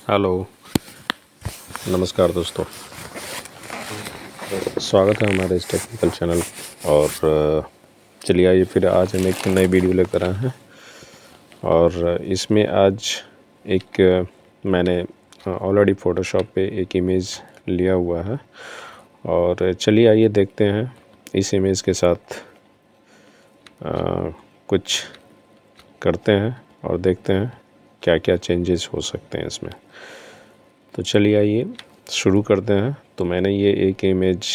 Hello, नमस्कार दोस्तों। स्वागत है हमारे इस टेक्निकल चैनल। और चलिए आइए फिर आज हम एक नई वीडियो लेकर आए हैं। और इसमें आज एक मैंने ऑलरेडी फ़ोटोशॉप पे एक इमेज लिया हुआ है। और चलिए आइए देखते हैं इस इमेज के साथ कुछ करते हैं और देखते हैं क्या क्या चेंजेस हो सकते हैं इसमें। तो चलिए आइए शुरू करते हैं। तो मैंने ये एक इमेज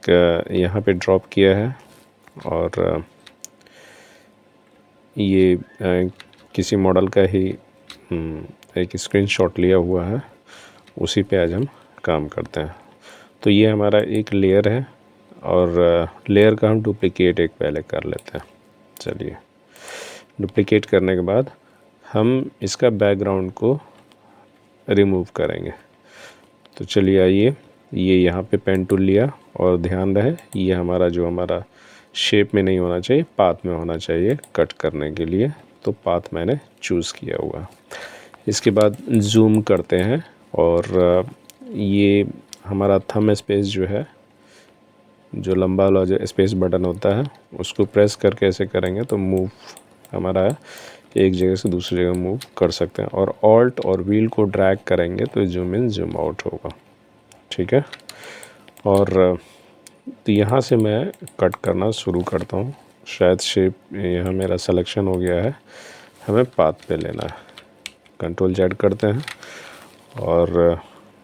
का यहाँ पे ड्रॉप किया है और ये किसी मॉडल का ही एक स्क्रीनशॉट लिया हुआ है, उसी पे आज हम काम करते हैं। तो ये हमारा एक लेयर है और लेयर का हम डुप्लिकेट एक पहले कर लेते हैं। चलिए, डुप्लिकेट करने के बाद हम इसका बैकग्राउंड को रिमूव करेंगे। तो चलिए आइए, ये यहाँ पे पेन टूल लिया और ध्यान रहे ये हमारा शेप में नहीं होना चाहिए, पाथ में होना चाहिए कट करने के लिए। तो पाथ मैंने चूज़ किया हुआ। इसके बाद जूम करते हैं और ये हमारा थंब स्पेस जो है, जो लंबा वाला जो स्पेस बटन होता है, उसको प्रेस करके ऐसे करेंगे तो मूव हमारा एक जगह से दूसरी जगह मूव कर सकते हैं। और ऑल्ट और व्हील को ड्रैग करेंगे तो जूम इन जूम आउट होगा। ठीक है। और तो यहाँ से मैं कट करना शुरू करता हूँ। शायद शेप यहाँ मेरा सिलेक्शन हो गया है, हमें पाथ पे लेना है। कंट्रोल जेड करते हैं और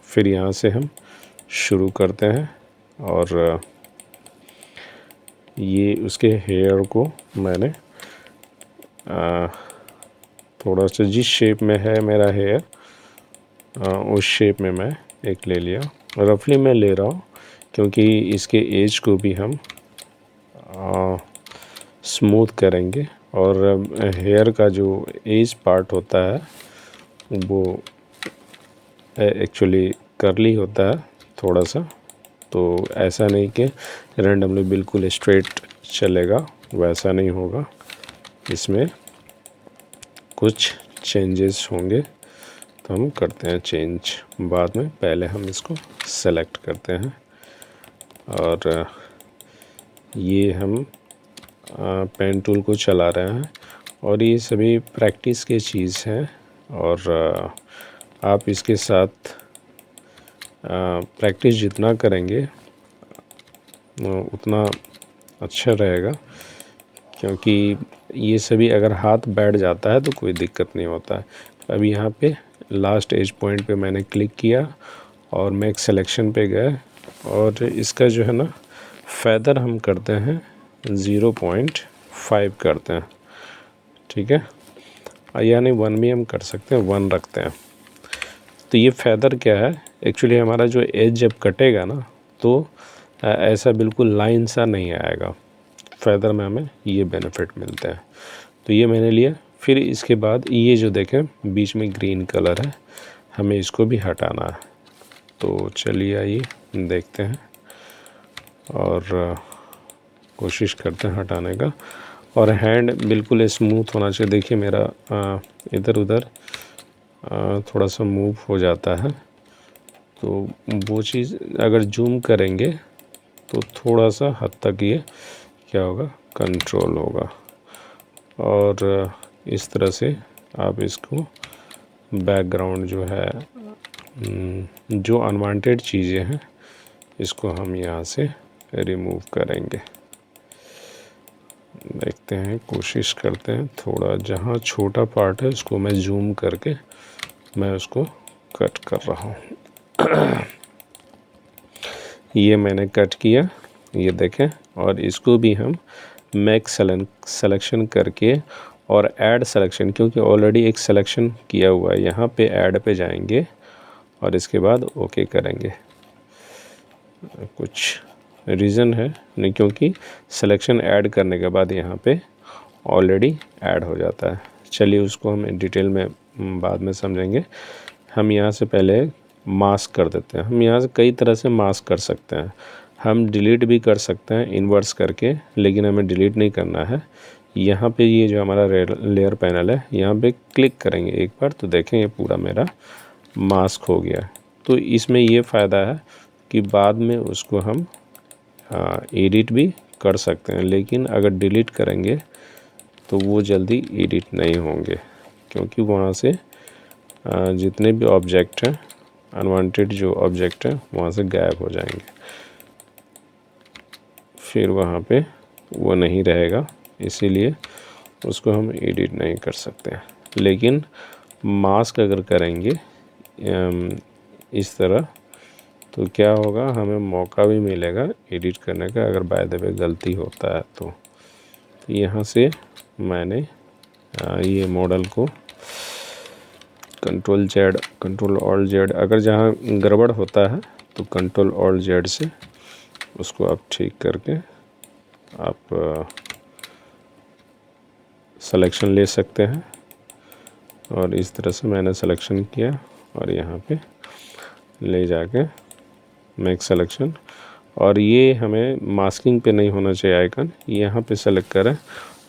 फिर यहाँ से हम शुरू करते हैं और ये उसके हेयर को मैंने थोड़ा सा जिस शेप में है मेरा हेयर, उस शेप में मैं एक ले लिया। रफली मैं ले रहा हूँ क्योंकि इसके एज को भी हम स्मूथ करेंगे। और हेयर का जो एज पार्ट होता है वो एक्चुअली कर्ली होता है थोड़ा सा। तो ऐसा नहीं कि रैंडमली बिल्कुल स्ट्रेट चलेगा, वैसा नहीं होगा। इसमें कुछ चेंजेस होंगे तो हम करते हैं चेंज बाद में। पहले हम इसको सेलेक्ट करते हैं और ये हम पेन टूल को चला रहे हैं। और ये सभी प्रैक्टिस की चीज़ है और आप इसके साथ प्रैक्टिस जितना करेंगे उतना अच्छा रहेगा। क्योंकि ये सभी अगर हाथ बैठ जाता है तो कोई दिक्कत नहीं होता है। अब यहाँ पे लास्ट एज पॉइंट पे मैंने क्लिक किया और मैं एक सिलेक्शन पे गए और इसका जो है ना फेदर हम करते हैं 0.5 करते हैं। ठीक है, यानी 1 भी हम कर सकते हैं, 1 रखते हैं। तो ये फेदर क्या है, एक्चुअली हमारा जो एज जब कटेगा ना तो ऐसा बिल्कुल लाइन सा नहीं आएगा। फेदर में हमें ये बेनिफिट मिलते हैं। तो ये मैंने लिया। फिर इसके बाद ये जो देखें बीच में ग्रीन कलर है, हमें इसको भी हटाना है। तो चलिए आइए देखते हैं और कोशिश करते हैं हटाने का। और हैंड बिल्कुल स्मूथ होना चाहिए। देखिए मेरा इधर उधर थोड़ा सा मूव हो जाता है, तो वो चीज़ अगर जूम करेंगे तो थोड़ा सा हद तक ये क्या होगा, कंट्रोल होगा। और इस तरह से आप इसको बैकग्राउंड जो है, जो अनवांटेड चीज़ें हैं, इसको हम यहाँ से रिमूव करेंगे। देखते हैं, कोशिश करते हैं। थोड़ा जहाँ छोटा पार्ट है उसको मैं जूम करके मैं उसको कट कर रहा हूँ। ये मैंने कट किया, ये देखें। और इसको भी हम मैक सेलेक्शन करके और ऐड सिलेक्शन, क्योंकि ऑलरेडी एक सिलेक्शन किया हुआ है, यहाँ पे ऐड पे जाएंगे और इसके बाद ओके करेंगे। कुछ रीज़न है नहीं, क्योंकि सिलेक्शन ऐड करने के बाद यहाँ पे ऑलरेडी ऐड हो जाता है। चलिए उसको हम डिटेल में बाद में समझेंगे। हम यहाँ से पहले मास्क कर देते हैं। हम यहाँ से कई तरह से मास्क कर सकते हैं। हम डिलीट भी कर सकते हैं इन्वर्स करके, लेकिन हमें डिलीट नहीं करना है। यहाँ पे ये जो हमारा लेयर पैनल है, यहाँ पे क्लिक करेंगे एक बार तो देखें ये पूरा मेरा मास्क हो गया। तो इसमें ये फ़ायदा है कि बाद में उसको हम एडिट भी कर सकते हैं, लेकिन अगर डिलीट करेंगे तो वो जल्दी एडिट नहीं होंगे, क्योंकि वहाँ से जितने भी ऑब्जेक्ट हैं, अनवांटेड जो ऑब्जेक्ट हैं, वहाँ से गायब हो जाएंगे, फिर वहाँ पे वो नहीं रहेगा, इसीलिए उसको हम एडिट नहीं कर सकते। लेकिन मास्क अगर करेंगे इस तरह तो क्या होगा, हमें मौका भी मिलेगा एडिट करने का अगर बाय द वे गलती होता है तो। यहाँ से मैंने ये मॉडल को control Z, control alt Z, अगर जहाँ गड़बड़ होता है तो कंट्रोल ऑल्ट जेड से उसको आप ठीक करके आप सिलेक्शन ले सकते हैं। और इस तरह से मैंने सिलेक्शन किया और यहाँ पे ले जाके मेक सिलेक्शन, और ये हमें मास्किंग पे नहीं होना चाहिए आइकन, यहाँ पे सेलेक्ट करें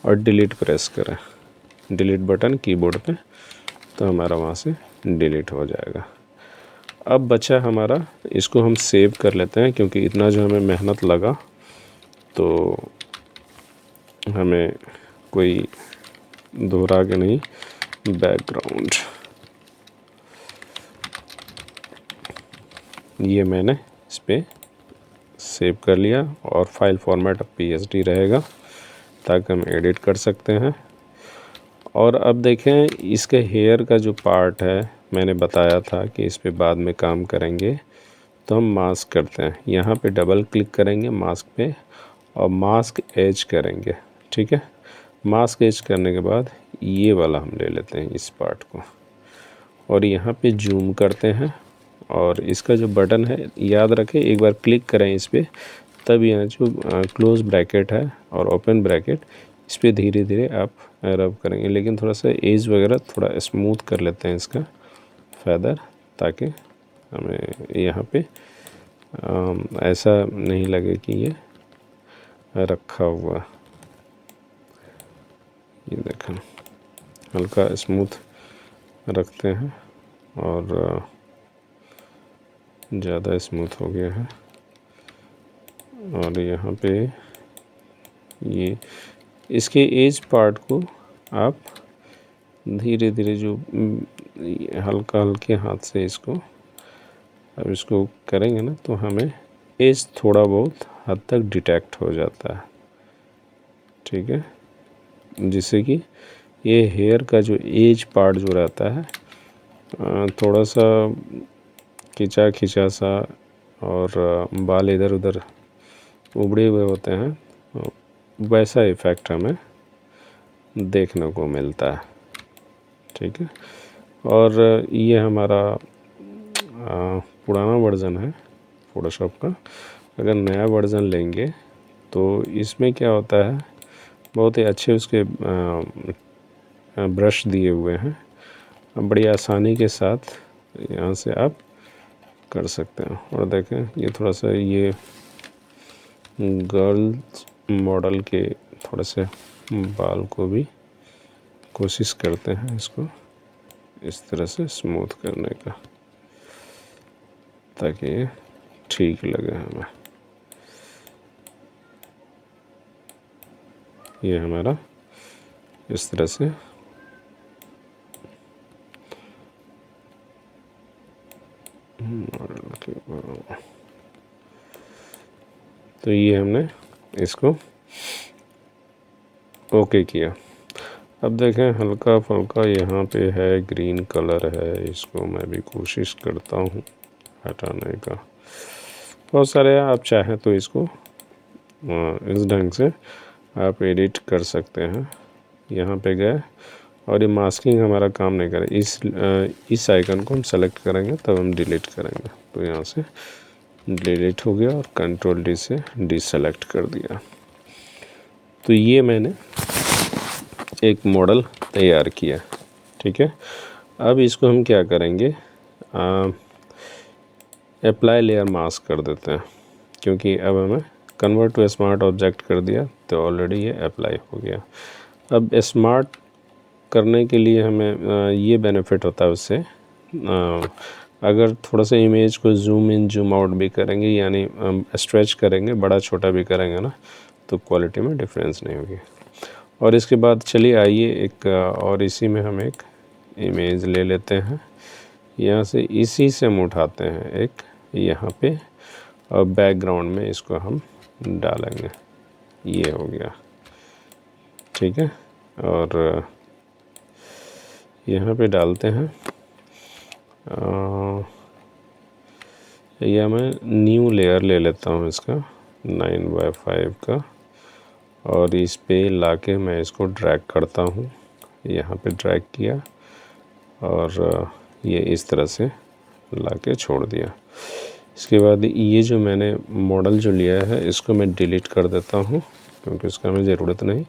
और डिलीट प्रेस करें, डिलीट बटन कीबोर्ड पे, तो हमारा वहाँ से डिलीट हो जाएगा। अब बचा हमारा, इसको हम सेव कर लेते हैं, क्योंकि इतना जो हमें मेहनत लगा तो हमें कोई दोहरा के नहीं। बैकग्राउंड ये मैंने इस पर सेव कर लिया और फाइल फॉर्मेट अब PSD रहेगा, ताकि हम एडिट कर सकते हैं। और अब देखें इसके हेयर का जो पार्ट है, मैंने बताया था कि इस पे बाद में काम करेंगे, तो हम मास्क करते हैं। यहाँ पे डबल क्लिक करेंगे मास्क पे और मास्क एज करेंगे, ठीक है। मास्क एज करने के बाद ये वाला हम ले लेते हैं इस पार्ट को और यहाँ पे जूम करते हैं, और इसका जो बटन है याद रखें, एक बार क्लिक करें इस पर, तब यहाँ जो क्लोज ब्रैकेट है और ओपन ब्रैकेट, इस पर धीरे धीरे आप रब करेंगे, लेकिन थोड़ा सा एज वगैरह थोड़ा स्मूथ कर लेते हैं इसका फेदर, ताकि हमें यहाँ पे ऐसा नहीं लगे कि ये रखा हुआ। ये देखें हल्का स्मूथ रखते हैं और ज़्यादा स्मूथ हो गया है। और यहाँ पे ये इसके एज पार्ट को आप धीरे धीरे जो हल्का हल्के हाथ से इसको अब इसको करेंगे ना, तो हमें एज थोड़ा बहुत हद तक डिटेक्ट हो जाता है, ठीक है। जिससे कि ये हेयर का जो एज पार्ट जो रहता है थोड़ा सा खिंचा खिंचा सा और बाल इधर उधर उबड़े हुए होते हैं, वैसा इफ़ेक्ट हमें देखने को मिलता है, ठीक है। और ये हमारा पुराना वर्ज़न है फ़ोटोशॉप का। अगर नया वर्ज़न लेंगे तो इसमें क्या होता है, बहुत ही अच्छे उसके ब्रश दिए हुए हैं, बड़ी आसानी के साथ यहाँ से आप कर सकते हैं। और देखें ये थोड़ा सा ये गर्ल्स मॉडल के थोड़े से बाल को भी कोशिश करते हैं इसको इस तरह से स्मूथ करने का, ताकि ये ठीक लगे हमें। ये हमारा इस तरह से तो ये हमने इसको ओके किया। अब देखें हल्का फुल्का यहाँ पे है ग्रीन कलर है, इसको मैं भी कोशिश करता हूँ हटाने का। बहुत सारे आप चाहें तो इसको इस ढंग से आप एडिट कर सकते हैं। यहाँ पे गए और ये मास्किंग हमारा काम नहीं करे, इस आइकन को हम सेलेक्ट करेंगे तब हम डिलीट करेंगे, तो यहाँ से डिलीट हो गया और कंट्रोल D से डिसेलेक्ट कर दिया। तो ये मैंने एक मॉडल तैयार किया, ठीक है। अब इसको हम क्या करेंगे, अप्लाई लेयर मास्क कर देते हैं, क्योंकि अब हमें कन्वर्ट टू स्मार्ट ऑब्जेक्ट कर दिया तो ऑलरेडी ये अप्लाई हो गया। अब स्मार्ट करने के लिए हमें ये बेनिफिट होता है उससे, अगर थोड़ा सा इमेज को जूम इन जूम आउट भी करेंगे, यानी स्ट्रेच करेंगे, बड़ा छोटा भी करेंगे ना, तो क्वालिटी में डिफरेंस नहीं होगी। और इसके बाद चलिए आइए एक और इसी में हम एक इमेज ले लेते हैं, यहाँ से इसी से हम उठाते हैं एक यहाँ पे, और बैकग्राउंड में इसको हम डालेंगे। ये हो गया, ठीक है। और यहाँ पे डालते हैं, या मैं न्यू लेयर ले लेता हूँ इसका 9x5 का, और इस पे लाके मैं इसको ड्रैग करता हूँ। यहाँ पे ड्रैग किया और ये इस तरह से लाके छोड़ दिया। इसके बाद ये जो मैंने मॉडल जो लिया है इसको मैं डिलीट कर देता हूँ, क्योंकि उसका हमें ज़रूरत नहीं।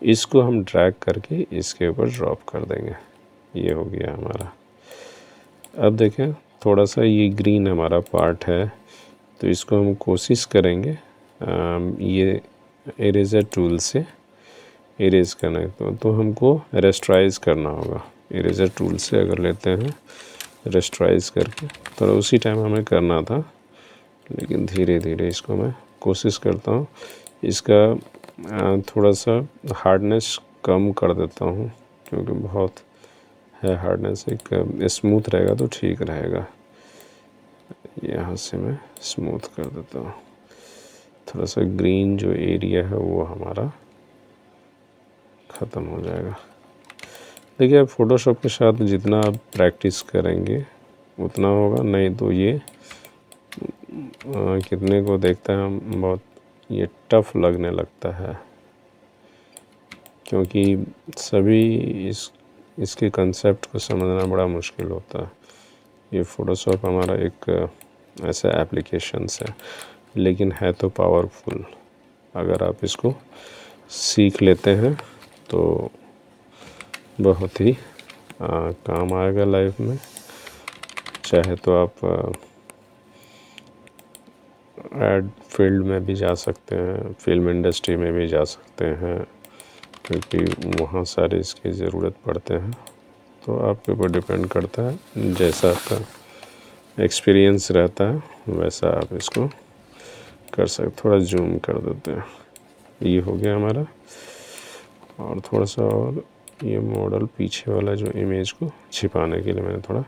इसको हम ड्रैग करके इसके ऊपर ड्रॉप कर देंगे। ये हो गया हमारा। अब देखें, थोड़ा सा ये ग्रीन हमारा पार्ट है, तो इसको हम कोशिश करेंगे ये इरेज़र टूल से इरेज़ करना है, तो हमको रेस्टराइज़ करना होगा। इरेज़र टूल से अगर लेते हैं रेस्टराइज़ करके, तो उसी टाइम हमें करना था, लेकिन धीरे धीरे इसको मैं कोशिश करता हूँ। इसका थोड़ा सा हार्डनेस कम कर देता हूँ, क्योंकि बहुत है हार्डनेस। एक स्मूथ रहेगा तो ठीक रहेगा। यहाँ से मैं स्मूथ कर देता हूँ। थोड़ा सा ग्रीन जो एरिया है वो हमारा ख़त्म हो जाएगा। देखिए, आप फ़ोटोशॉप के साथ जितना आप प्रैक्टिस करेंगे उतना होगा, नहीं तो ये कितने को देखता है बहुत ये टफ लगने लगता है, क्योंकि सभी इसके कंसेप्ट को समझना बड़ा मुश्किल होता है। ये फ़ोटोशॉप हमारा एक ऐसा एप्लीकेशंस है, लेकिन है तो पावरफुल। अगर आप इसको सीख लेते हैं तो बहुत ही काम आएगा लाइफ में। चाहे तो आप एड फील्ड में भी जा सकते हैं, फिल्म इंडस्ट्री में भी जा सकते हैं, क्योंकि वहाँ सारे इसकी ज़रूरत पड़ते हैं। तो आपके ऊपर डिपेंड करता है, जैसा आपका एक्सपीरियंस रहता है वैसा आप इसको कर सकते। थोड़ा जूम कर देते हैं। ये हो गया हमारा। और थोड़ा सा और ये मॉडल पीछे वाला जो इमेज को छिपाने के लिए मैंने थोड़ा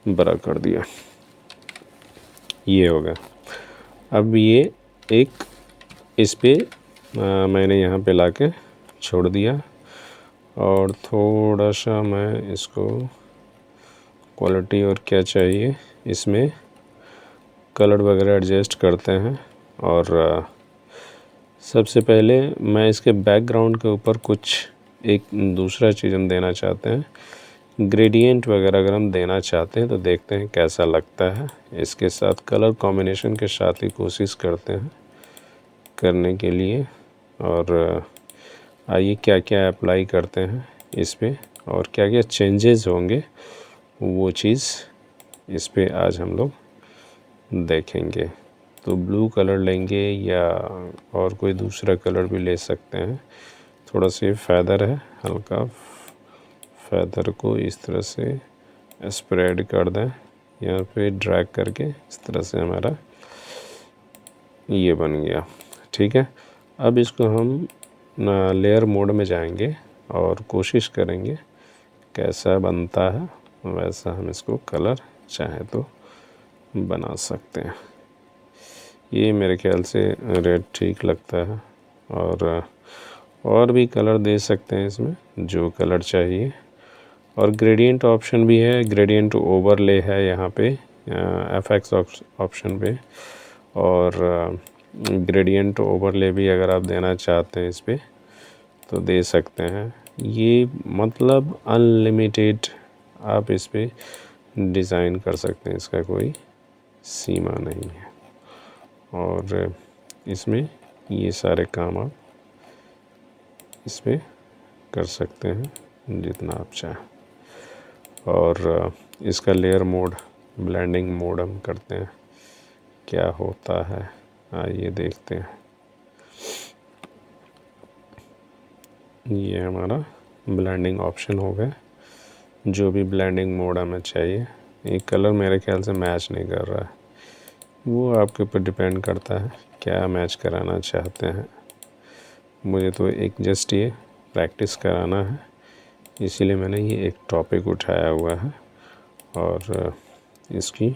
बड़ा कर दिया। ये हो गया। अब ये एक इस पे मैंने यहाँ पे लाके छोड़ दिया, और थोड़ा सा मैं इसको क्वालिटी और क्या चाहिए इसमें कलर वगैरह एडजस्ट करते हैं। और सबसे पहले मैं इसके बैकग्राउंड के ऊपर कुछ एक दूसरा चीज़ हम देना चाहते हैं, ग्रेडियंट वगैरह अगर हम देना चाहते हैं तो देखते हैं कैसा लगता है। इसके साथ कलर कॉम्बिनेशन के साथ ही कोशिश करते हैं करने के लिए। और आइए क्या क्या अप्लाई करते हैं इस पे और क्या क्या चेंजेस होंगे वो चीज़ इस पे आज हम लोग देखेंगे। तो ब्लू कलर लेंगे या और कोई दूसरा कलर भी ले सकते हैं। थोड़ा सा फैदर है, हल्का फैदर को इस तरह से स्प्रेड कर दें, यहाँ पे ड्रैग करके इस तरह से हमारा ये बन गया। ठीक है। अब इसको हम लेयर मोड में जाएंगे और कोशिश करेंगे कैसा बनता है वैसा हम इसको कलर चाहे तो बना सकते हैं। ये मेरे ख्याल से रेड ठीक लगता है, और भी कलर दे सकते हैं इसमें जो कलर चाहिए। और ग्रेडियंट ऑप्शन भी है, ग्रेडियंट ओवरले है यहाँ पे एफएक्स ऑप्शन पे, और ग्रेडियंट ओवरले भी अगर आप देना चाहते हैं इस पे तो दे सकते हैं। ये मतलब अनलिमिटेड आप इस पे डिज़ाइन कर सकते हैं, इसका कोई सीमा नहीं है। और इसमें ये सारे काम आप इस पे कर सकते हैं जितना आप चाहें। और इसका लेयर मोड ब्लेंडिंग मोड हम करते हैं, क्या होता है आइए देखते हैं। ये हमारा ब्लेंडिंग ऑप्शन हो गया। जो भी ब्लेंडिंग मोड हमें चाहिए, ये कलर मेरे ख्याल से मैच नहीं कर रहा है, वो आपके ऊपर डिपेंड करता है क्या मैच कराना चाहते हैं। मुझे तो एक जस्ट ये प्रैक्टिस कराना है, इसीलिए मैंने ये एक टॉपिक उठाया हुआ है और इसकी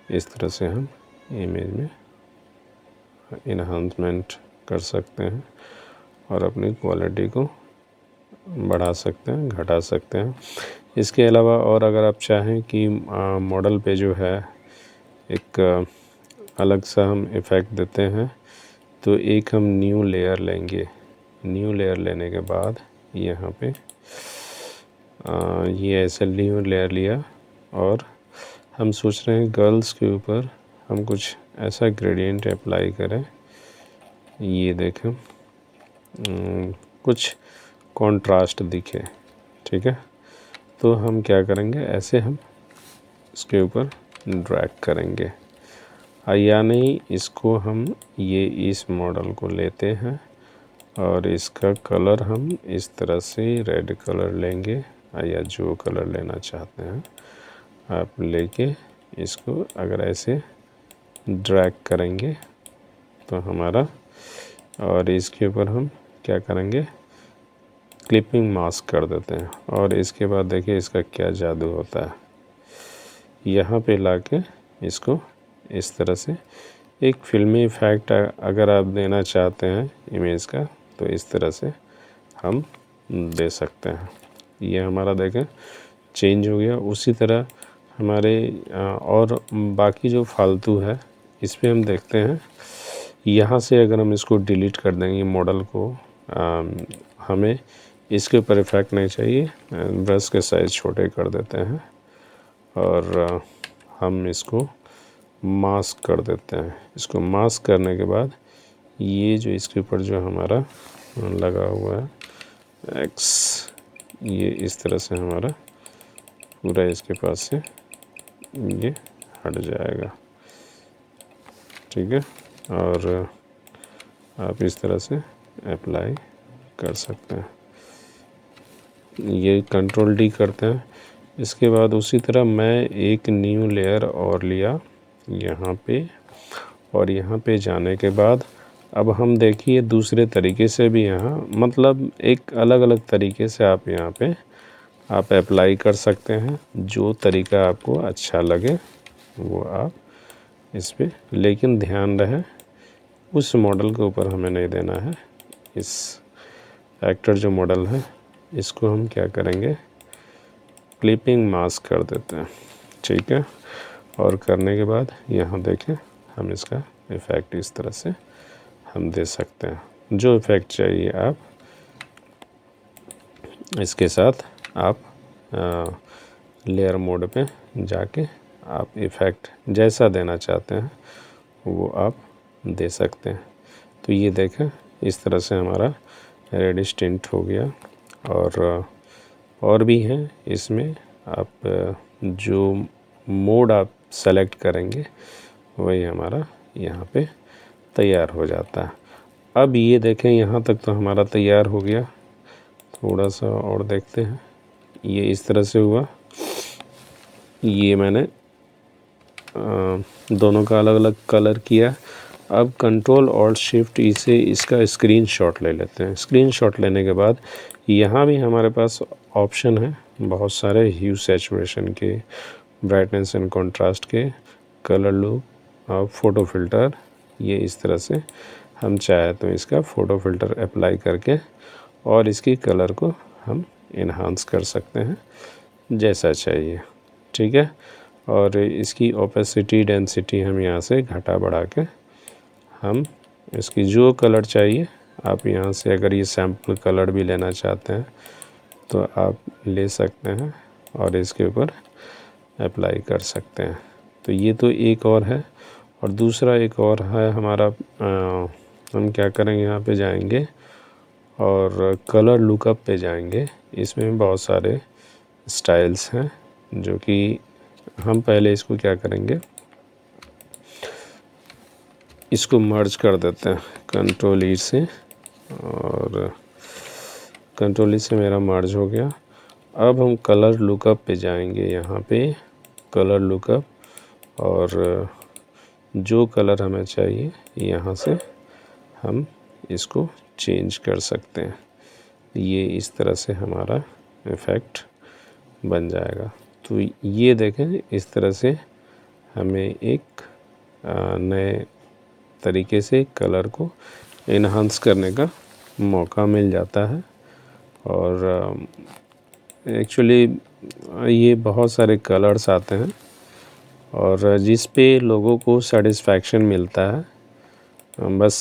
इस तरह से हम इमेज में इन्हांसमेंट कर सकते हैं और अपनी क्वालिटी को बढ़ा सकते हैं, घटा सकते हैं। इसके अलावा और अगर आप चाहें कि मॉडल पे जो है एक अलग सा हम इफ़ेक्ट देते हैं, तो एक हम न्यू लेयर लेंगे। न्यू लेयर लेने के बाद यहाँ पे ये ऐसे न्यू लेयर लिया और हम सोच रहे हैं गर्ल्स के ऊपर हम कुछ ऐसा ग्रेडियंट अप्लाई करें। ये देखें कुछ कंट्रास्ट दिखे, ठीक है। तो हम क्या करेंगे, ऐसे हम इसके ऊपर ड्रैग करेंगे, यानी इसको हम ये इस मॉडल को लेते हैं और इसका कलर हम इस तरह से रेड कलर लेंगे या जो कलर लेना चाहते हैं आप लेके इसको अगर ऐसे ड्रैग करेंगे तो हमारा, और इसके ऊपर हम क्या करेंगे, क्लिपिंग मास्क कर देते हैं। और इसके बाद देखिए इसका क्या जादू होता है। यहाँ पे लाके इसको इस तरह से एक फिल्मी इफ़ेक्ट अगर आप देना चाहते हैं इमेज का, तो इस तरह से हम दे सकते हैं। ये हमारा देखें चेंज हो गया। उसी तरह हमारे और बाकी जो फालतू है इस पे हम देखते हैं। यहाँ से अगर हम इसको डिलीट कर देंगे मॉडल को, हमें इसके ऊपर इफ़ेक्ट नहीं चाहिए, ब्रश के साइज़ छोटे कर देते हैं और हम इसको मास्क कर देते हैं। इसको मास्क करने के बाद ये जो इसके ऊपर जो हमारा लगा हुआ है एक्स, ये इस तरह से हमारा पूरा इसके पास से ये हट जाएगा, ठीक है। और आप इस तरह से अप्लाई कर सकते हैं। ये कंट्रोल डी करते हैं। इसके बाद उसी तरह मैं एक न्यू लेयर और लिया यहाँ पे, और यहाँ पे जाने के बाद अब हम देखिए दूसरे तरीके से भी यहाँ मतलब एक अलग अलग तरीके से आप यहाँ पे आप अप्लाई कर सकते हैं। जो तरीका आपको अच्छा लगे वो आप इस पे, लेकिन ध्यान रहे उस मॉडल के ऊपर हमें नहीं देना है। इस एक्टर जो मॉडल है इसको हम क्या करेंगे, क्लिपिंग मास्क कर देते हैं, ठीक है। और करने के बाद यहाँ देखें हम इसका इफ़ेक्ट इस तरह से हम दे सकते हैं। जो इफ़ेक्ट चाहिए आप इसके साथ आप लेयर मोड पे जाके आप इफ़ेक्ट जैसा देना चाहते हैं वो आप दे सकते हैं। तो ये देखें इस तरह से हमारा रेडिश टिंट हो गया। और भी हैं इसमें, आप जो मोड आप सेलेक्ट करेंगे वही हमारा यहाँ पे तैयार हो जाता है। अब ये देखें यहाँ तक तो हमारा तैयार हो गया। थोड़ा सा और देखते हैं। ये इस तरह से हुआ। ये मैंने दोनों का अलग अलग कलर किया। अब कंट्रोल ऑल्ट शिफ्ट इसे इसका स्क्रीनशॉट ले लेते हैं। स्क्रीनशॉट लेने के बाद यहाँ भी हमारे पास ऑप्शन है बहुत सारे, ह्यू सैचुरेशन के, ब्राइटनेस एंड कंट्रास्ट के, कलर लूप और फ़ोटो फ़िल्टर। ये इस तरह से हम चाहे तो इसका फ़ोटो फ़िल्टर अप्लाई करके और इसकी कलर को हम इन्हांस कर सकते हैं जैसा चाहिए, ठीक है। और इसकी ओपेसिटी डेंसिटी हम यहाँ से घटा बढ़ा के हम इसकी जो कलर चाहिए आप यहाँ से, अगर ये सैम्पल कलर भी लेना चाहते हैं तो आप ले सकते हैं और इसके ऊपर अप्लाई कर सकते हैं। तो ये तो एक और है। और दूसरा एक और है हमारा, हम क्या करेंगे, यहाँ पे जाएंगे और कलर लुकअप पे जाएंगे। इसमें बहुत सारे स्टाइल्स हैं जो कि हम पहले इसको क्या करेंगे, इसको मर्ज कर देते हैं कंट्रोल ई से और कंट्रोल से मेरा मर्ज हो गया। अब हम कलर लुकअप पे जाएंगे, यहाँ पे कलर लुकअप, और जो कलर हमें चाहिए यहाँ से हम इसको चेंज कर सकते हैं। ये इस तरह से हमारा इफ़ेक्ट बन जाएगा। तो ये देखें, इस तरह से हमें एक नए तरीके से कलर को इन्हांस करने का मौका मिल जाता है। और एक्चुअली ये बहुत सारे कलर्स आते हैं और जिस पे लोगों को सेटिस्फैक्शन मिलता है बस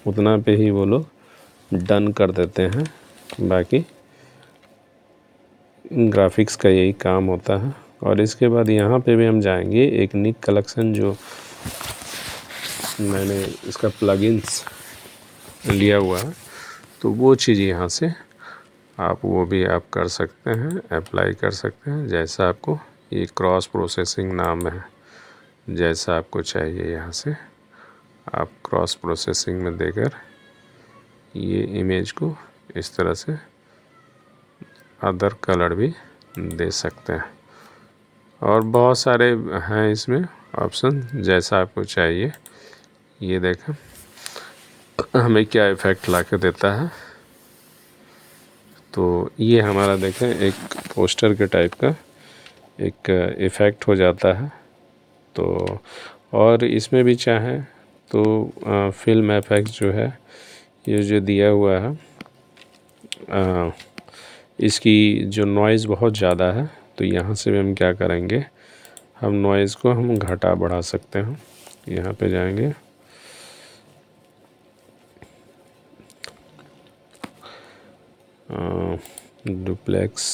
उतना पे ही वो लोग डन कर देते हैं। बाकी ग्राफिक्स का यही काम होता है। और इसके बाद यहाँ पे भी हम जाएंगे, एक निक कलेक्शन जो मैंने इसका प्लगइन्स लिया हुआ है, तो वो चीज़ यहाँ से आप वो भी आप कर सकते हैं, अप्लाई कर सकते हैं जैसा आपको। ये क्रॉस प्रोसेसिंग नाम है, जैसा आपको चाहिए यहाँ से आप क्रॉस प्रोसेसिंग में देकर ये इमेज को इस तरह से अदर कलर भी दे सकते हैं। और बहुत सारे हैं इसमें ऑप्शन, जैसा आपको चाहिए। ये देखें हमें क्या इफ़ेक्ट ला के देता है। तो ये हमारा देखें एक पोस्टर के टाइप का एक इफ़ेक्ट हो जाता है। तो और इसमें भी चाहें तो फिल्म इफ़ेक्ट जो है ये जो दिया हुआ है, इसकी जो नॉइज़ बहुत ज़्यादा है, तो यहाँ से भी हम क्या करेंगे, हम नॉइज़ को हम घटा बढ़ा सकते हैं। यहाँ पे जाएंगे, डुप्लेक्स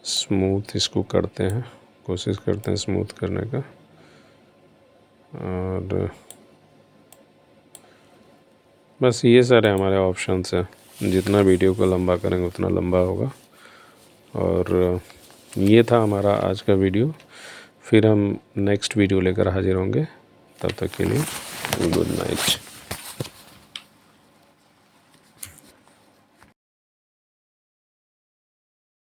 स्मूथ इसको करते हैं, कोशिश करते हैं स्मूथ करने का। और बस ये सारे हमारे ऑप्शंस हैं। जितना वीडियो को लंबा करेंगे उतना लंबा होगा। और ये था हमारा आज का वीडियो। फिर हम नेक्स्ट वीडियो लेकर हाजिर होंगे। तब तक के लिए गुड नाइट।